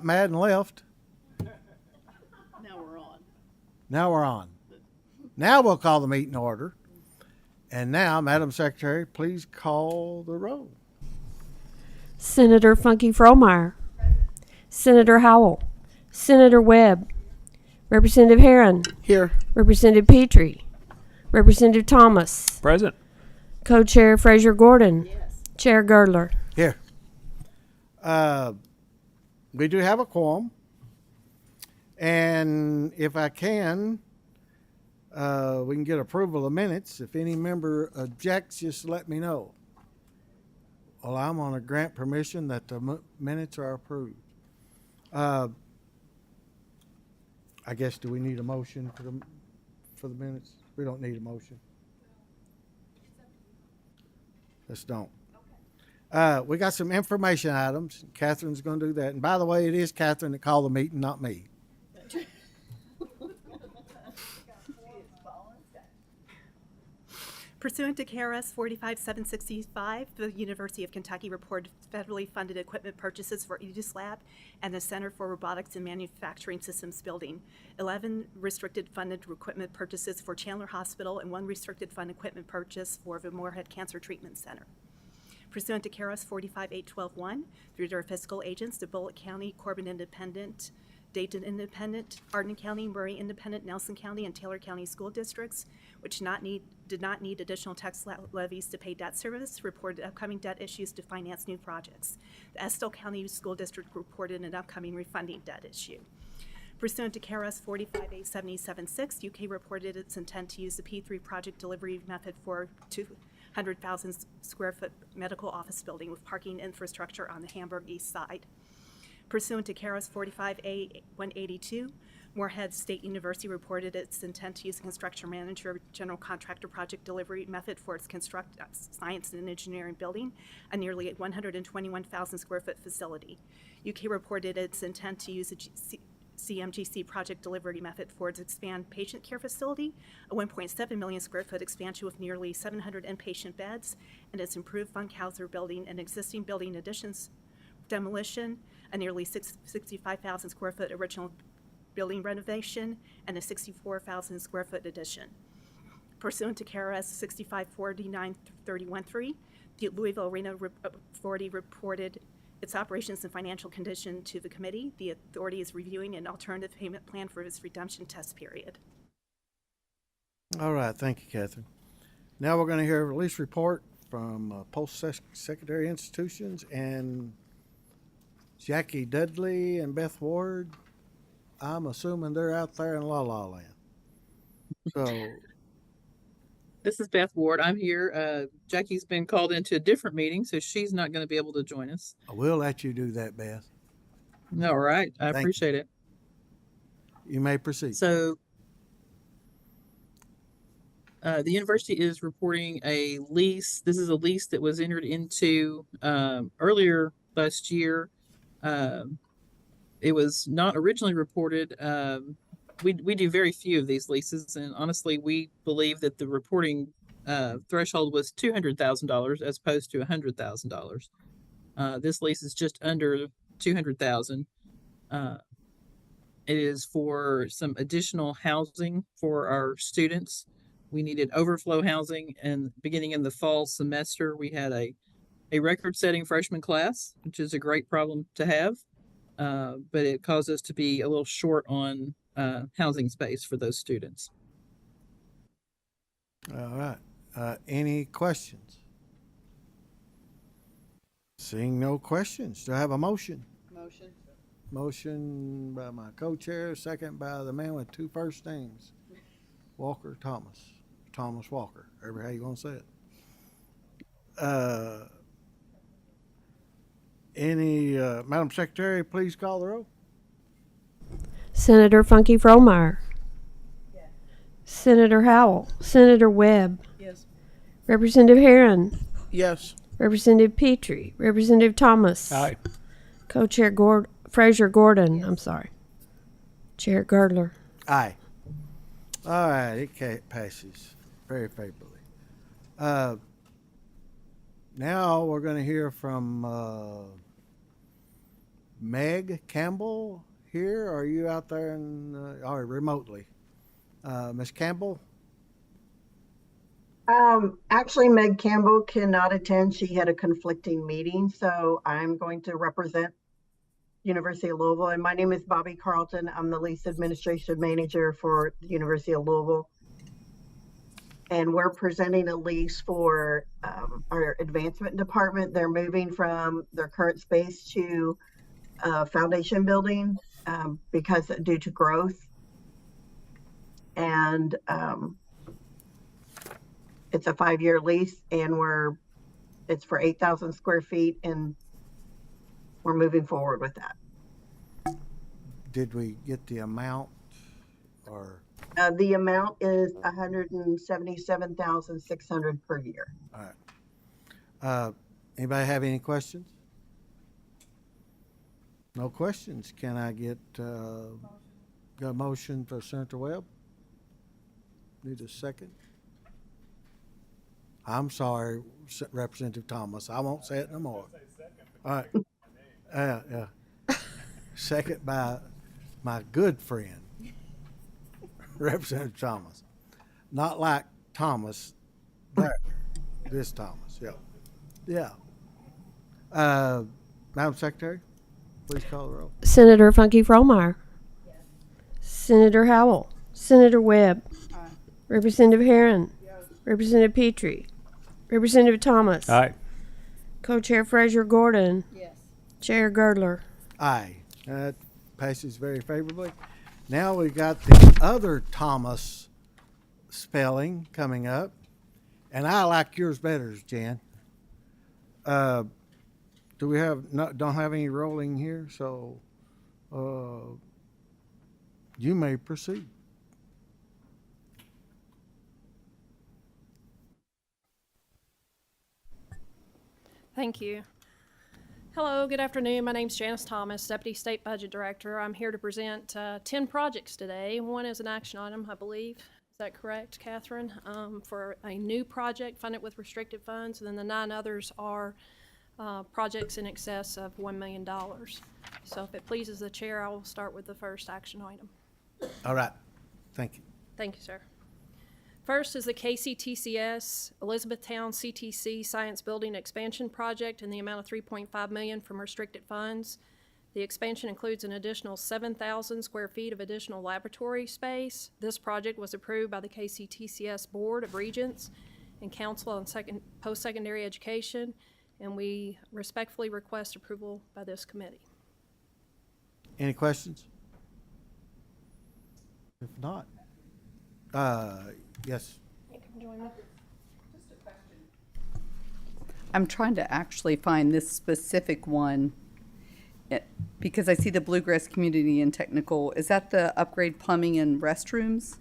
got mad and left. Now we're on. Now we're on. Now we'll call the meeting order. And now, Madam Secretary, please call the roll. Senator Funky Fromeyer. Senator Howell. Senator Webb. Representative Herron. Here. Representative Petrie. Representative Thomas. Present. Co-Chair Fraser Gordon. Yes. Chair Girdler. Here. We do have a quorum. And if I can, we can get approval of minutes. If any member objects, just let me know. Well, I'm going to grant permission that the minutes are approved. I guess, do we need a motion for the minutes? We don't need a motion. Let's don't. We got some information items. Catherine's going to do that. And by the way, it is Catherine that called the meeting, not me. Pursuant to KRS 45765, the University of Kentucky reported federally funded equipment purchases for EDUS Lab and the Center for Robotics and Manufacturing Systems building, 11 restricted funded equipment purchases for Chandler Hospital, and 1 restricted fund equipment purchase for the Moorhead Cancer Treatment Center. Pursuant to KRS 45812-1, through their fiscal agents, the Bullitt County, Corbin Independent, Dayton Independent, Hardin County, Murray Independent, Nelson County, and Taylor County school districts, which did not need additional tax levies to pay debt service, reported upcoming debt issues to finance new projects. The Estill County School District reported an upcoming refunding debt issue. Pursuant to KRS 45877-6, UK reported its intent to use the P3 project delivery method for 200,000 square foot medical office building with parking infrastructure on the Hamburg East Side. Pursuant to KRS 45A-182, Moorhead State University reported its intent to use a construction manager general contractor project delivery method for its science and engineering building, a nearly 121,000 square foot facility. UK reported its intent to use a CMGC project delivery method for its expand patient care facility, a 1.7 million square foot expansion with nearly 700 inpatient beds, and its improved Funkhauser building and existing building additions, demolition, a nearly 65,000 square foot original building renovation, and a 64,000 square foot addition. Pursuant to KRS 6549-313, the Louisville Arena Authority reported its operations and financial condition to the committee. The authority is reviewing an alternative payment plan for its redemption test period. All right. Thank you, Catherine. Now we're going to hear a release report from post-secondary institutions and Jackie Dudley and Beth Ward. I'm assuming they're out there in La La Land. So, This is Beth Ward. I'm here. Jackie's been called into a different meeting, so she's not going to be able to join us. I will let you do that, Beth. All right. I Thank appreciate it. You may proceed. So the university is reporting a lease. This is a lease that was entered into earlier last year. It was not originally reported. We do very few of these leases, and honestly, we believe that the reporting threshold was $200,000 as opposed to $100,000. This lease is just under $200,000. It is for some additional housing for our students. We needed overflow housing, and beginning in the fall semester, we had a record-setting freshman class, which is a great problem to have, but it caused us to be a little short on housing space for those students. All right. Any questions? Seeing no questions, do I have a motion? Motion. Motion by my co-chair, second by the man with two first names, Walker Thomas. Thomas Walker, however how you want to say it. Madam Secretary, please call the roll. Senator Funky Fromeyer. Yes. Senator Howell. Senator Webb. Yes. Representative Herron. Yes. Representative Petrie. Representative Thomas. Aye. Co-Chair Fraser Gordon. I'm sorry. Chair Girdler. Aye. All right, it passes very favorably. Now we're going to hear from Meg Campbell here? Or are you out there in, or remotely? Ms. Campbell? Actually, Meg Campbell cannot attend. She had a conflicting meeting, so I'm going to represent University of Louisville. And my name is Bobby Carlton. I'm the lease administration manager for the University of Louisville. And we're presenting a lease for our advancement department. They're moving from their current space to a foundation building because due to growth. And it's a 5-year lease, and it's for 8,000 square feet, and we're moving forward with that. Did we get the amount or? The amount is $177,600 per year. All right. Anybody have any questions? No questions. Can I get a motion for Senator Webb? Need a second? I'm sorry, Representative Thomas. I won't say it no more. All right. Yeah. Second by my good friend, Representative Thomas. Not like Thomas, but this Thomas. Yeah. Madam Secretary, please call the roll. Senator Funky Fromeyer. Senator Howell. Senator Webb. Representative Herron. Representative Petrie. Representative Thomas. Aye. Co-Chair Frazier Gordon. Yes. Chair Girdler. Aye. That passes very favorably. Now we got the other Thomas spelling coming up, and I like yours better, Jan. Do we don't have any rolling here? So you may proceed. Thank you. Hello, good afternoon. My name's Janice Thomas, Deputy State Budget Director. I'm here to present 10 projects today. One is an action item, I believe. Is that correct, Catherine? For a new project funded with restricted funds, and then the 9 others are projects in excess of $1 million. So if it pleases the chair, I will start with the first action item. All right. Thank you. Thank you, sir. First is the KCTCS Elizabethtown CTC Science Building Expansion Project in the amount of $3.5 million from restricted funds. The expansion includes an additional 7,000 square feet of additional laboratory space. This project was approved by the KCTCS Board of Regents and Council on Post-Secondary Education, and we respectfully request approval by this committee. Any questions? If not, yes. I'm trying to actually find this specific one because I see the Bluegrass Community and Technical. Is that the upgrade plumbing and restrooms?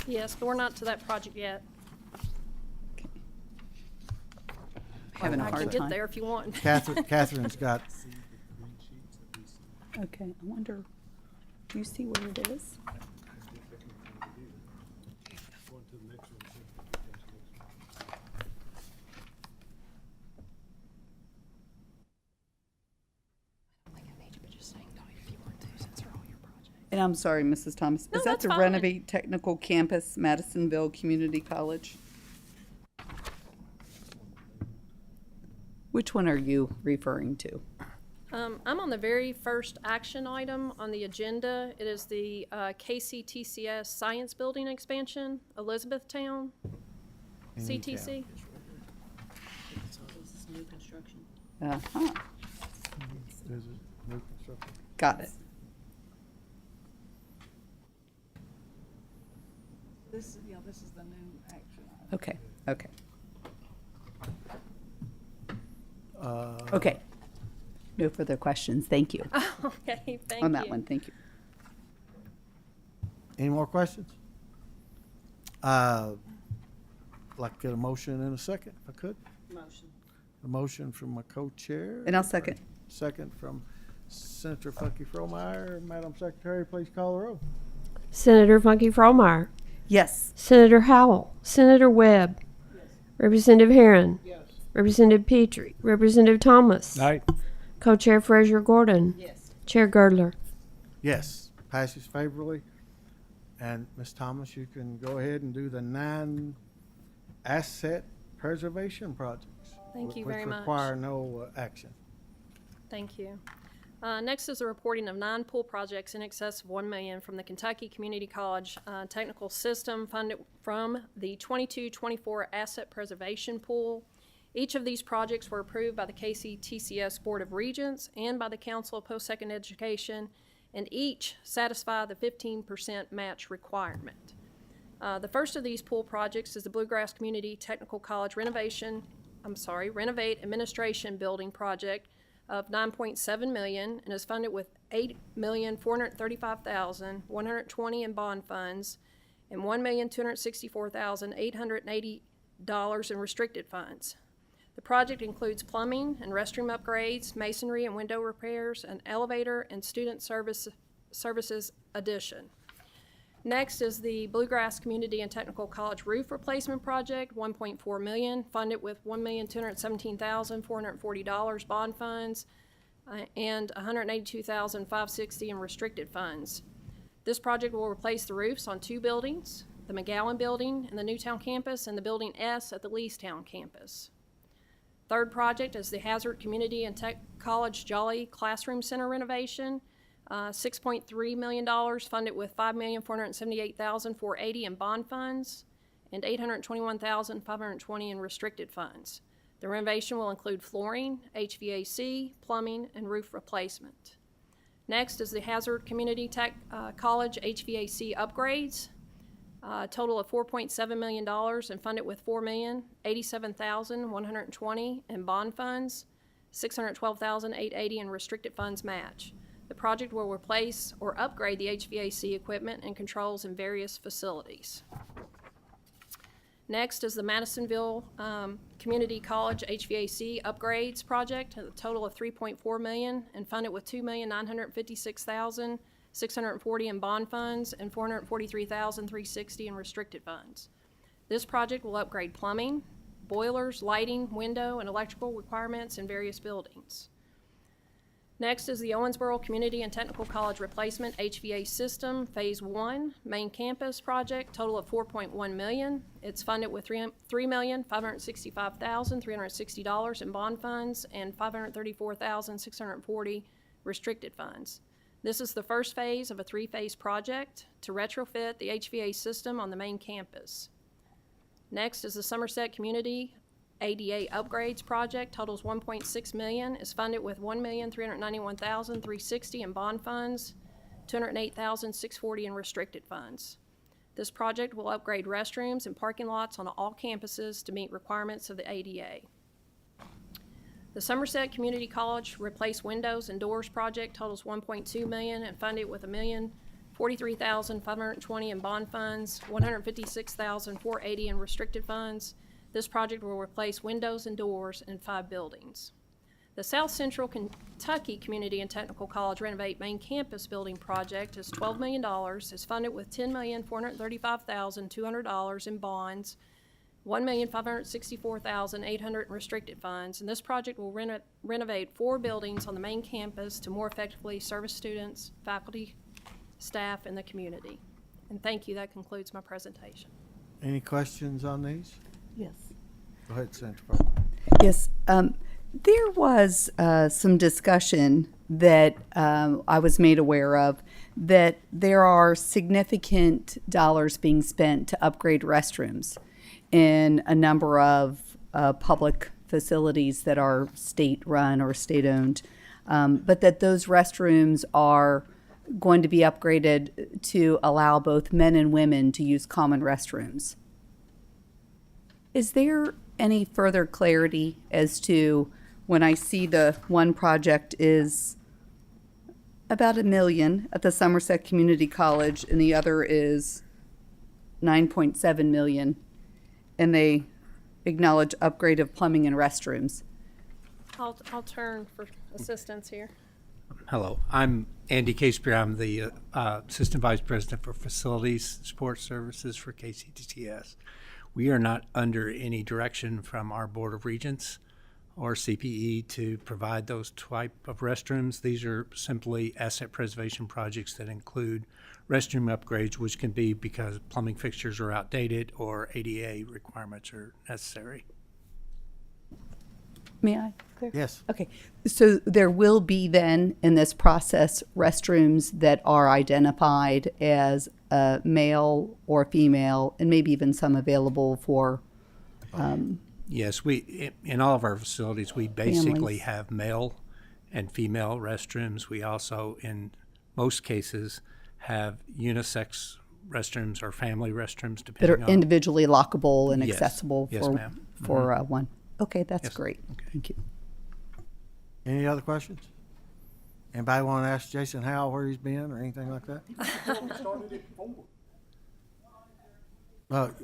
Yes, but we're not to that project yet. Having a I hard can get time. there if you want. Catherine's got. Okay, I wonder, do you see where it is? And I'm sorry, Mrs. Thomas, No, is that that's the fine. Renovate Technical Campus, Madisonville Community College? Which one are you referring to? I'm on the very first action item on the agenda. It is the KCTCS Science Building Expansion, Elizabethtown, CTC. This is new construction. Uh-huh, got it. This is the new action item. Okay, okay. Uh, Okay. No further questions. Thank you. Okay, thank you. On that one, thank you. Any more questions? Like to get a motion in a second, if I could. Motion. A motion from my co-chair. And I'll second. Second from Senator Funky Fromeyer. Madam Secretary, please call the roll. Senator Funky Fromeyer. Yes. Senator Howell. Senator Webb. Representative Herron. Representative Petrie. Representative Thomas. Aye. Co-Chair Frazier Gordon. Chair Girdler. Yes, passes favorably. And Ms. Thomas, you can go ahead and do the 9 asset preservation projects. Thank you which very much. require no action. Thank you. Next is the reporting of 9 pool projects in excess of $1 million from the Kentucky Community College Technical System funded from the 22-24 Asset Preservation Pool. Each of these projects were approved by the KCTCS Board of Regents and by the Council of Post-Secondary Education, and each satisfy the 15% match requirement. The first of these pool projects is the Bluegrass Community Technical College Renovate Administration Building Project of $9.7 million and is funded with $8,435,120 in bond funds and $1,264,880 in restricted funds. The project includes plumbing and restroom upgrades, masonry and window repairs, an elevator, and student services addition. Next is the Bluegrass Community and Technical College Roof Replacement Project, $1.4 million, funded with $1,217,440 bond funds and $182,560 in restricted funds. This project will replace the roofs on 2 buildings, the McGowan Building in the Newtown campus and the Building S at the Leasetown campus. Third project is the Hazard Community and Tech College Jolly Classroom Center renovation, $6.3 million, funded with $5,478,480 in bond funds and $821,520 in restricted funds. The renovation will include flooring, HVAC, plumbing, and roof replacement. Next is the Hazard Community Tech College HVAC upgrades, a total of $4.7 million and funded with $4,087,120 in bond funds, $612,880 in restricted funds match. The project will replace or upgrade the HVAC equipment and controls in various facilities. Next is the Madisonville Community College HVAC upgrades project, a total of $3.4 million and funded with $2,956,640 in bond funds and $443,360 in restricted funds. This project will upgrade plumbing, boilers, lighting, window, and electrical requirements in various buildings. Next is the Owensboro Community and Technical College Replacement HVAC System Phase 1 Main Campus Project, total of $4.1 million. It's funded with $3,565,360 in bond funds and $534,640 restricted funds. This is the first phase of a 3-phase project to retrofit the HVAC system on the main campus. Next is the Somerset Community ADA Upgrades Project, totals $1.6 million, is funded with $1,391,360 in bond funds, $208,640 in restricted funds. This project will upgrade restrooms and parking lots on all campuses to meet requirements of the ADA. The Somerset Community College Replace Windows and Doors Project totals $1.2 million and funded with $1,043,520 in bond funds, $156,480 in restricted funds. This project will replace windows and doors in 5 buildings. The South Central Kentucky Community and Technical College Renovate Main Campus Building Project is $12 million, is funded with $10,435,200 in bonds, $1,564,800 in restricted funds, and this project will renovate 4 buildings on the main campus to more effectively service students, faculty, staff, and the community. And thank you. That concludes my presentation. Any questions on these? Yes. Go ahead, Senator Farmer. Yes, there was some discussion that I was made aware of that there are significant dollars being spent to upgrade restrooms in a number of public facilities that are state-run or state-owned, but that those restrooms are going to be upgraded to allow both men and women to use common restrooms. Is there any further clarity as to when I see the one project is about $1 million at the Somerset Community College and the other is $9.7 million, and they acknowledge upgrade of plumbing and restrooms? I'll turn for assistance here. Hello, I'm Andy Casper. I'm the Assistant Vice President for Facilities Support Services for KCTCS. We are not under any direction from our Board of Regents or CPE to provide those type of restrooms. These are simply asset preservation projects that include restroom upgrades, which can be because plumbing fixtures are outdated or ADA requirements are necessary. May I? Claire? Yes. Okay, so there will be then in this process restrooms that are identified as male or female, and maybe even some available for Yes, in all of our facilities, we basically Families. have male and female restrooms. We also, in most cases, have unisex restrooms or family restrooms, that depending are on. individually lockable and Yes. accessible Yes, for ma'am. one. Okay, that's Yes. great. Okay. Thank you. Any other questions? Anybody want to ask Jason Howell where he's been or anything like that?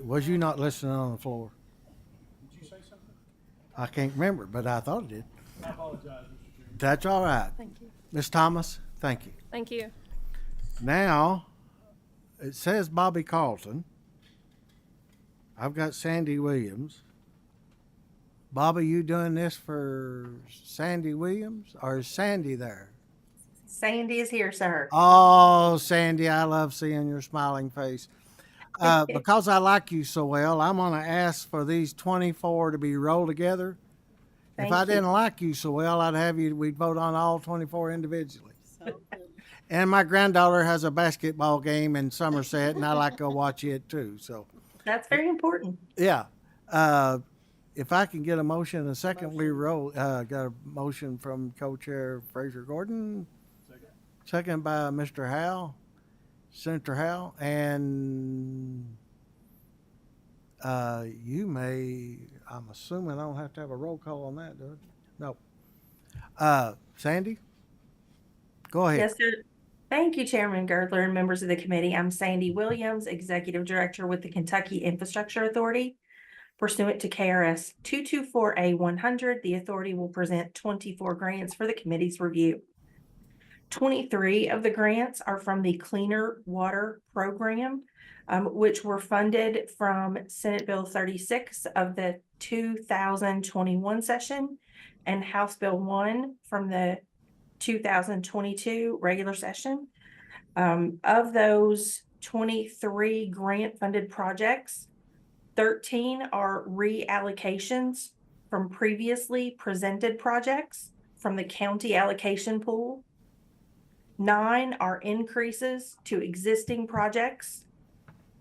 Was you not listening on the floor? Did you say something? I can't remember, but I thought it did. I apologize, Mr. Chairman. That's all right. Thank you. Ms. Thomas, thank you. Thank you. Now, it says Bobby Carlton. I've got Sandy Williams. Bobby, you doing this for Sandy Williams, or is Sandy there? Sandy is here, sir. Oh, Sandy, I love seeing your smiling face. Because I like you so well, I'm going to ask for these 24 to be rolled together. If Thank I you. didn't like you so well, we'd vote on all 24 individually. And my granddaughter has a basketball game in Somerset, and I like to go watch it too. So, That's very important. yeah. If I can get a motion, and a second, we roll. Got a motion from co-chair Fraser Gordon. Second by Mr. Howell, Senator Howell, and I'm assuming I don't have to have a roll call on that, do I? No. Sandy? Go ahead. Yes, sir. Thank you, Chairman Girdler and members of the committee. I'm Sandy Williams, Executive Director with the Kentucky Infrastructure Authority. Pursuant to KRS 224A100, the authority will present 24 grants for the committee's review. 23 of the grants are from the Cleaner Water Program, which were funded from Senate Bill 36 of the 2021 session and House Bill 1 from the 2022 regular session. Of those 23 grant-funded projects, 13 are reallocations from previously presented projects from the county allocation pool. 9 are increases to existing projects.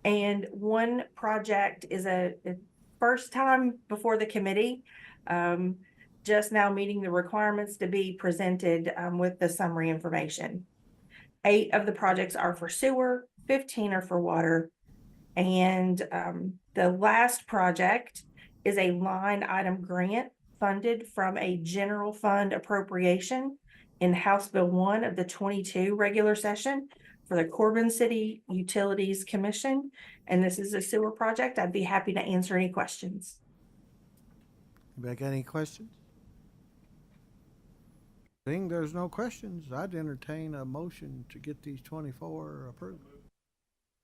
And 1 project is a first time before the committee, just now meeting the requirements to be presented with the summary information. 8 of the projects are for sewer, 15 are for water. And the last project is a line item grant funded from a general fund appropriation in House Bill 1 of the 22 regular session for the Corbin City Utilities Commission. And this is a sewer project. I'd be happy to answer any questions. Anybody got any questions? Seeing there's no questions, I'd entertain a motion to get these 24 approved.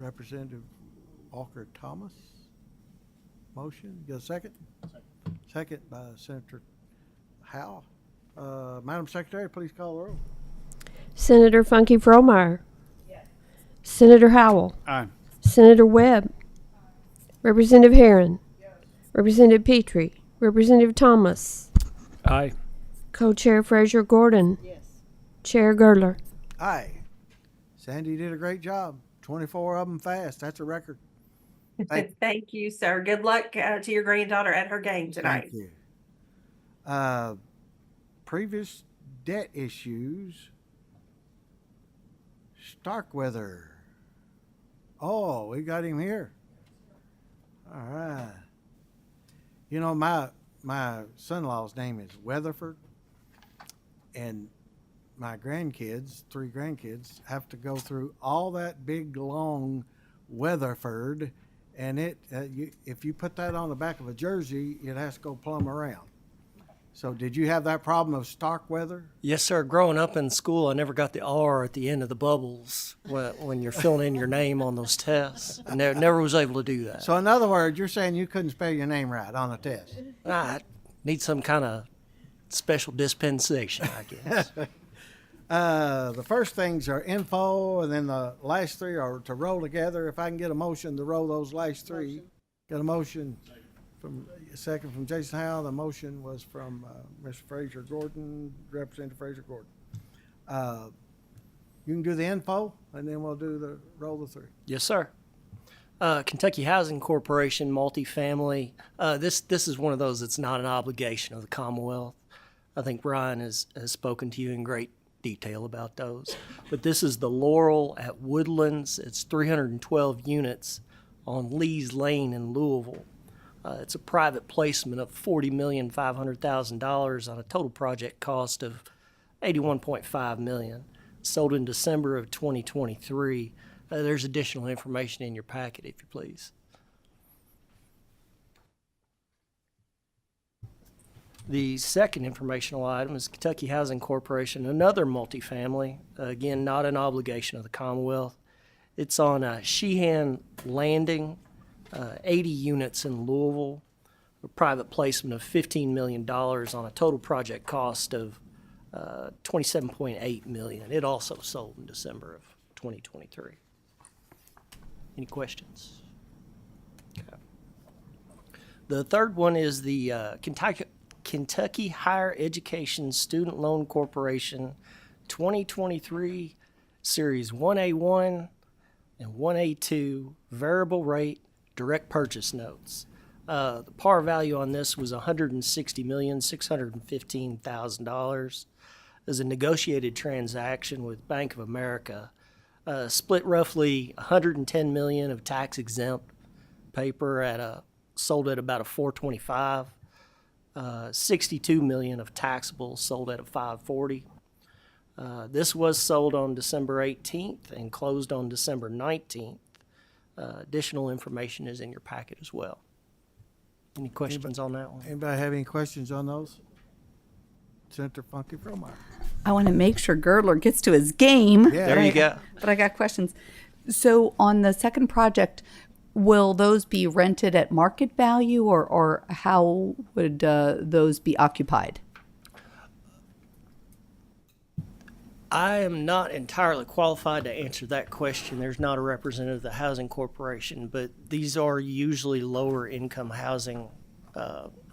Representative Walker Thomas. Motion, get a second? Second by Senator Howell. Madam Secretary, please call the roll. Senator Funky Fromeyer. Senator Howell. Aye. Senator Webb. Representative Herron. Representative Petrie. Representative Thomas. Aye. Co-chair Fraser Gordon. Chair Girdler. Aye. Sandy did a great job. 24 of them fast. That's a record. Thank you, sir. Good luck to your granddaughter at her game tonight. Thank you. Previous debt issues. Starkweather. Oh, we got him here. All right. You know, my son-in-law's name is Weatherford, and my grandkids, 3 grandkids, have to go through all that big, long Weatherford, and if you put that on the back of a jersey, it has to go plumb around. So did you have that problem of Starkweather? Yes, sir. Growing up in school, I never got the R at the end of the bubbles when you're filling in your name on those tests. I never was able to do that. So in other words, you're saying you couldn't spell your name right on a test. I need some kind of special dispensation, I guess. The first things are info, and then the last three are to roll together. If I can get a motion to roll those last three. Got a motion from a second from Jason Howell. The motion was from Mr. Fraser Gordon, Representative Fraser Gordon. You can do the info, and then we'll do the roll the three. Yes, sir. Kentucky Housing Corporation, multifamily. This is one of those that's not an obligation of the Commonwealth. I think Brian has spoken to you in great detail about those. But this is the Laurel at Woodlands. It's 312 units on Lease Lane in Louisville. It's a private placement of $40,500,000 on a total project cost of $81.5 million. Sold in December of 2023. There's additional information in your packet, if you please. The second informational item is Kentucky Housing Corporation, another multifamily, again, not an obligation of the Commonwealth. It's on Sheehan Landing, 80 units in Louisville, a private placement of $15 million on a total project cost of $27.8 million. It also sold in December of 2023. Any questions? Okay. The third one is the Kentucky Higher Education Student Loan Corporation 2023 Series 1A1 and 1A2 variable rate direct purchase notes. The par value on this was $160,615,000. As a negotiated transaction with Bank of America, split roughly $110 million of tax exempt paper sold at about a 425. $62 million of taxable sold at a 540. This was sold on December 18th and closed on December 19th. Additional information is in your packet as well. Any questions on that one? Anybody have any questions on those? Senator Funky Fromeyer. I want to make sure Girdler gets to his game. Yeah. There you go. But I got questions. So on the second project, will those be rented at market value, or how would those be occupied? I am not entirely qualified to answer that question. There's not a representative of the Housing Corporation, but these are usually lower income housing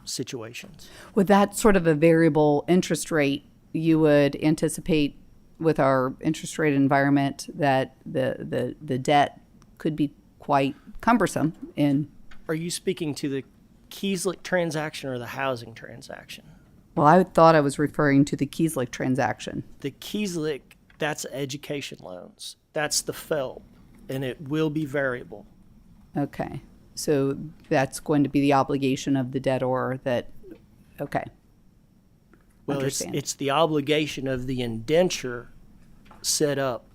situations. With that sort of a variable interest rate, you would anticipate with our interest rate environment that the debt could be quite cumbersome in. Are you speaking to the Kieslick transaction or the housing transaction? Well, I thought I was referring to the Kieslick transaction. The Kieslick, that's education loans. That's the FFELP, and it will be variable. Okay. So that's going to be the obligation of the debtor that, okay. Well, Understand. it's the obligation of the indenture set up,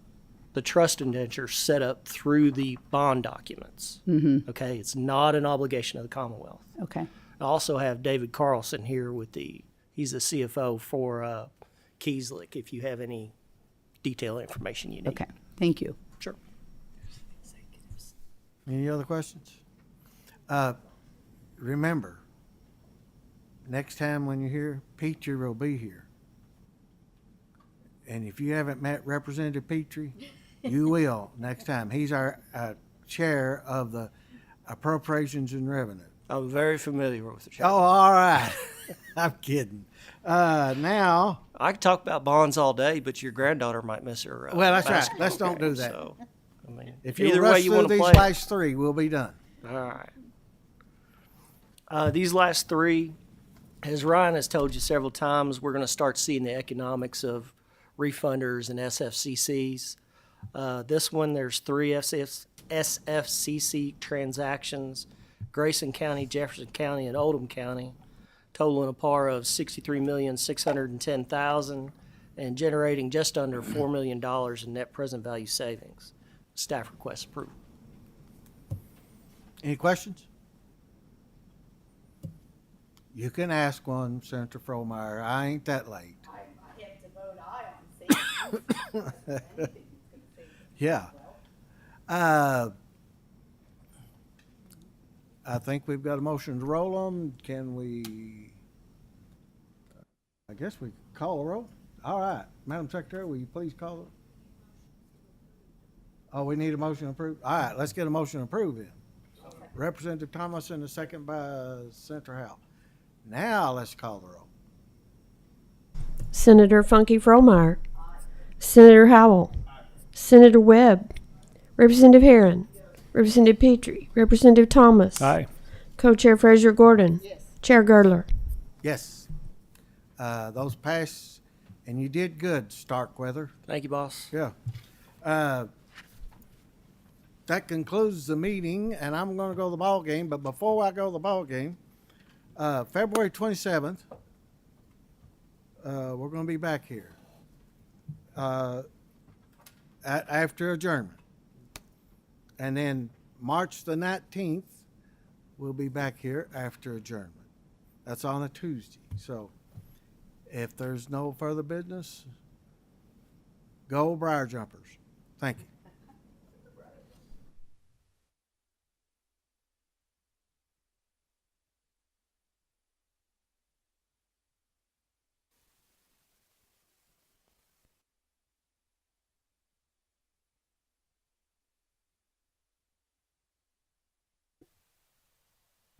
the trust indenture set up through the bond documents. Mm-hmm. Okay, it's not an obligation of the Commonwealth. Okay. I also have David Carlson here he's the CFO for Kieslick, if you have any detailed information you need. Okay. Thank you. Sure. Any other questions? Remember, next time when you're here, Petrie will be here. And if you haven't met Representative Petrie, you will next time. He's our chair of the Appropriations and Revenue. I'm very familiar with the Oh, chapter. all right. I'm kidding. Now. I could talk about bonds all day, but your granddaughter might miss her. Well, that's right. basketball Let's don't do game, that. So, I mean, If you either rush way you through want to these play. last three, we'll be done. All right. These last three, as Ryan has told you several times, we're going to start seeing the economics of refunders and SFCCs. This one, there's three SFCC transactions, Grayson County, Jefferson County, and Oldham County, totaling a par of $63,610,000 and generating just under $4 million in net present value savings. Staff requests approval. Any questions? You can ask one, Senator Fromeyer. I ain't that late. I have to vote aye on safety. Yeah. I think we've got a motion to roll them. Can we? I guess we call a roll. All right, Madam Secretary, will you please call it? Oh, we need a motion approved. All right, let's get a motion approved then. Representative Thomas and a second by Senator Howell. Now let's call the roll. Senator Funky Fromeyer. Senator Howell. Senator Webb. Representative Herron. Representative Petrie. Representative Thomas. Aye. Co-Chair Frazier Gordon. Chair Girdler. Yes. Those pass, and you did good, Starkweather. Thank you, boss. Yeah. That concludes the meeting, and I'm going to go to the ball game. But before I go to the ball game, February 27th, we're going to be back here after adjournment. And then March the 19th, we'll be back here after adjournment. That's on a Tuesday. So if there's no further business, go Briar Jumpers. Thank you.